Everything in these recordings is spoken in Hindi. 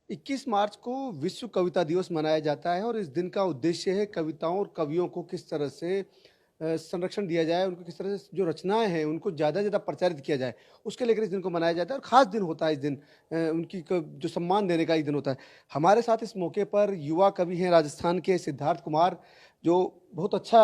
21 मार्च को विश्व कविता दिवस मनाया जाता है और इस दिन का उद्देश्य है कविताओं और कवियों को किस तरह से संरक्षण दिया जाए, उनको किस तरह से जो रचनाएँ हैं, उनको ज़्यादा से ज़्यादा प्रचारित किया जाए, उसके लेकर इस दिन को मनाया जाता है और ख़ास दिन होता है इस दिन। उनकी क जो सम्मान देने का एक दिन होता है। हमारे साथ इस मौके पर युवा कवि हैं राजस्थान के सिद्धार्थ कुमार, जो बहुत अच्छा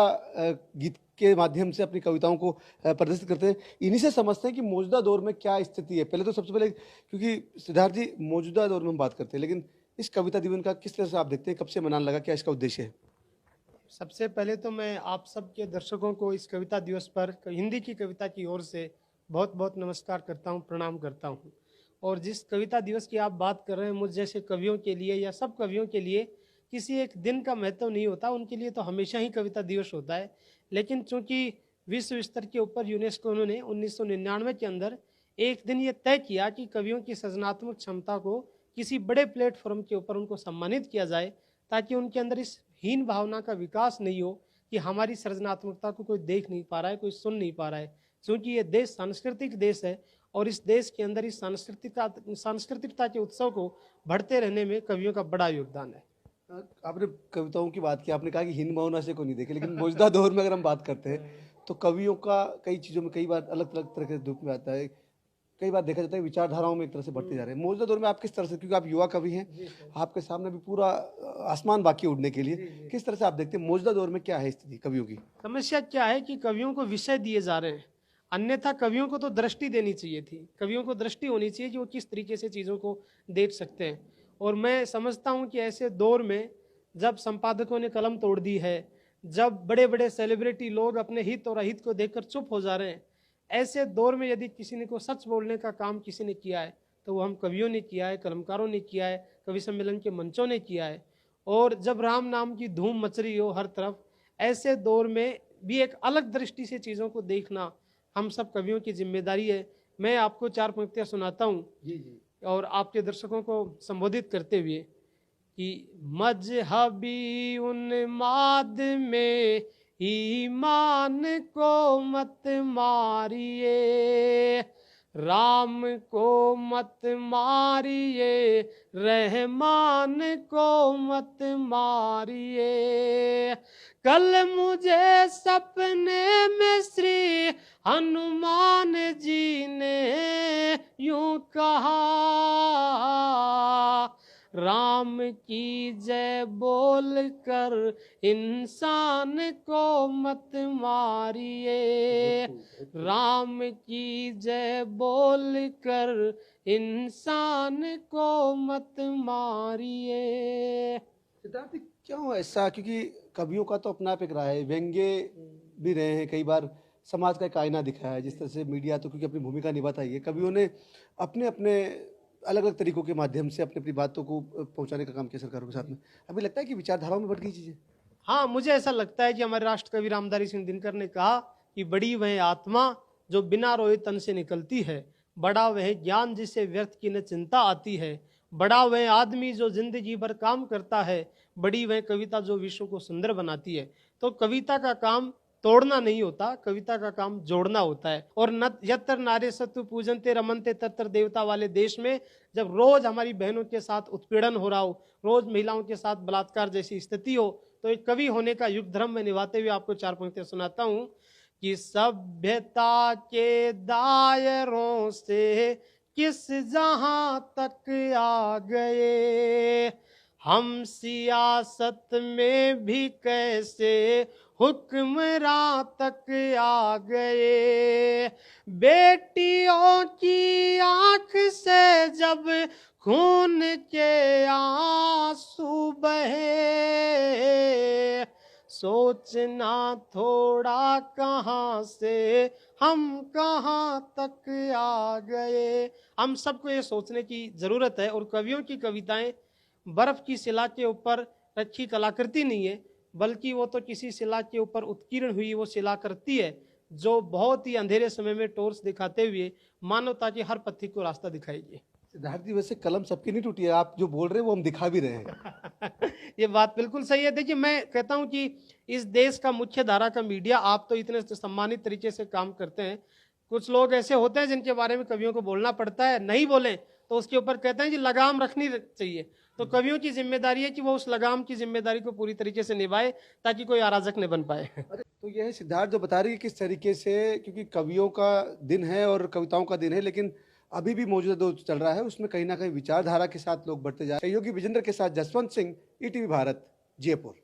गीत के माध्यम से अपनी कविताओं को प्रदर्शित करते हैं। इन्हीं से समझते हैं कि मौजूदा दौर में क्या स्थिति है। पहले तो सबसे पहले क्योंकि सिद्धार्थ जी मौजूदा दौर में हम बात करते हैं, लेकिन इस कविता दिवस का किस तरह से आप देखते हैं, कब से मनाने लगा, क्या इसका उद्देश्य है? सबसे पहले तो मैं आप सबके दर्शकों को इस कविता दिवस पर हिंदी की कविता की ओर से बहुत बहुत नमस्कार करता हूं, प्रणाम करता हूं। और जिस कविता दिवस की आप बात कर रहे हैं, मुझ जैसे कवियों के लिए या सब कवियों के लिए किसी एक दिन का महत्व नहीं होता, उनके लिए तो हमेशा ही कविता दिवस होता है। लेकिन चूंकि विश्व स्तर के ऊपर यूनेस्को ने 1999 के अंदर एक दिन ये तय किया कि कवियों की सृजनात्मक क्षमता को किसी बड़े प्लेटफॉर्म के ऊपर उनको सम्मानित किया जाए, ताकि उनके अंदर इस हीन भावना का विकास नहीं हो कि हमारी सृजनात्मकता को कोई देख नहीं पा रहा है, कोई सुन नहीं पा रहा है। क्योंकि ये देश सांस्कृतिक देश है और इस देश के अंदर इस सांस्कृतिकता के उत्सव को बढ़ते रहने में कवियों का बड़ा योगदान है। आपने कविताओं की बात की, आपने कहा कि हीन भावना से को नहीं देखे, लेकिन मौजूदा दौर में अगर हम बात करते हैं, तो कवियों का कई चीज़ों में कई बार अलग-अलग तरह के रूप में आता है। कई बार देखा जाता है विचारधाराओं में एक तरह से बढ़ते जा रहे हैं। मौजूदा दौर में आप किस तरह से, क्योंकि आप युवा कवि हैं, जी सर। आपके सामने भी पूरा आसमान बाकी है उड़ने के लिए। जी जी। किस तरह से आप देखते हैं मौजूदा दौर में क्या है स्थिति कवियों की? समस्या क्या है कि कवियों को विषय दिए जा रहे हैं, अन्यथा कवियों को तो दृष्टि देनी चाहिए थी। कवियों को दृष्टि होनी चाहिए कि वो किस तरीके से चीज़ों को देख सकते हैं। और मैं समझता हूँ कि ऐसे दौर में जब संपादकों ने कलम तोड़ दी है, जब बड़े बड़े सेलिब्रिटी लोग अपने हित और अहित को देखकर चुप हो जा रहे हैं, ऐसे दौर में यदि किसी ने को सच बोलने का काम किसी ने किया है, तो वो हम कवियों ने किया है, कलमकारों ने किया है, कवि सम्मेलन के मंचों ने किया है। और जब राम नाम की धूम मच रही हो हर तरफ, ऐसे दौर में भी एक अलग दृष्टि से चीज़ों को देखना हम सब कवियों की जिम्मेदारी है। मैं आपको 4 पंक्तियाँ सुनाता हूँ जी, जी। और आपके दर्शकों को संबोधित करते हुए कि मजहबी उन्माद में ईमान को मत मारिए, राम को मत मारिए, रहमान को मत मारिए। कल मुझे सपने में श्री हनुमान जी ने यूं कहा, राम की जय बोल कर इंसान को मत मारिए, राम की जय बोल कर इंसान को मत मारिए। सिद्धार्थ जी, क्यों ऐसा? क्योंकि कवियों का तो अपना आप एक राय है, व्यंग्य भी रहे हैं, कई बार समाज का एक आईना दिखाया है, जिस तरह से मीडिया तो क्योंकि अपनी भूमिका निभाता ही है, कवियों ने अपने-अपने अलग-अलग तरीकों के माध्यम से अपनी-अपनी बातों को पहुँचाने का काम किया सरकारों के साथ में। अभी लगता है कि विचारधाराओं में बँट गई चीज़ें? हाँ, मुझे ऐसा लगता है कि हमारे राष्ट्र कवि रामधारी सिंह दिनकर ने कहा कि बड़ी वह आत्मा जो बिना रोए तन से निकलती है, बड़ा वह ज्ञान जिसे व्यर्थ की न चिंता आती है, बड़ा वह आदमी जो जिंदगी भर काम करता है, बड़ी वह कविता जो विश्व को सुंदर बनाती है। तो कविता का काम तोड़ना नहीं होता, कविता का काम जोड़ना होता है। और न यत्र नारे सत्व पूजनते रमनते तत्र देवता वाले देश में जब रोज हमारी बहनों के साथ उत्पीड़न हो रहा हो, रोज महिलाओं के साथ बलात्कार जैसी स्थिति हो, तो एक कवि होने का युग धर्म में निभाते हुए आपको 4 पंक्तियां सुनाता हूं कि सभ्यता के दायरों से किस जहां तक आ गए, हम सियासत में भी कैसे हुक्मरां तक आ गए, बेटियों की आंख से जब खून के आंसू बहे, सोचना थोड़ा कहाँ से हम कहाँ तक आ गए। हम सबको ये सोचने की जरूरत है। और कवियों की कविताएं बर्फ की शिला के ऊपर रखी कलाकृति नहीं है, बल्कि वो तो किसी शिला के ऊपर उत्कीर्ण हुई वो शिलाकृति है, जो बहुत ही अंधेरे समय में टॉर्च दिखाते हुए मानवता के हर पथिक को रास्ता दिखाएगी। सिद्धार्थ जी, वैसे कलम सबकी नहीं टूटी है, आप जो बोल रहे हैं वो हम दिखा भी रहे हैं। ये बात बिल्कुल सही है। देखिए, मैं कहता हूं कि इस देश का मुख्य धारा का मीडिया, आप तो इतने सम्मानित तरीके से काम करते हैं, कुछ लोग ऐसे होते हैं जिनके बारे में कवियों को बोलना पड़ता है, नहीं बोले तो उसके ऊपर कहते हैं कि लगाम रखनी चाहिए। तो कवियों की जिम्मेदारी है कि वो उस लगाम की जिम्मेदारी को पूरी तरीके से निभाए ताकि कोई अराजक न बन पाए। तो यह है सिद्धार्थ जो बता रही है किस तरीके से, क्योंकि कवियों का दिन है और कविताओं का दिन है, लेकिन अभी भी मौजूदा दौर चल रहा है, उसमें कहीं ना कहीं विचारधारा के साथ लोग बढ़ते जा रहे हैं। सहयोगी विजेंद्र के साथ जसवंत सिंह, ईटीवी भारत, जयपुर।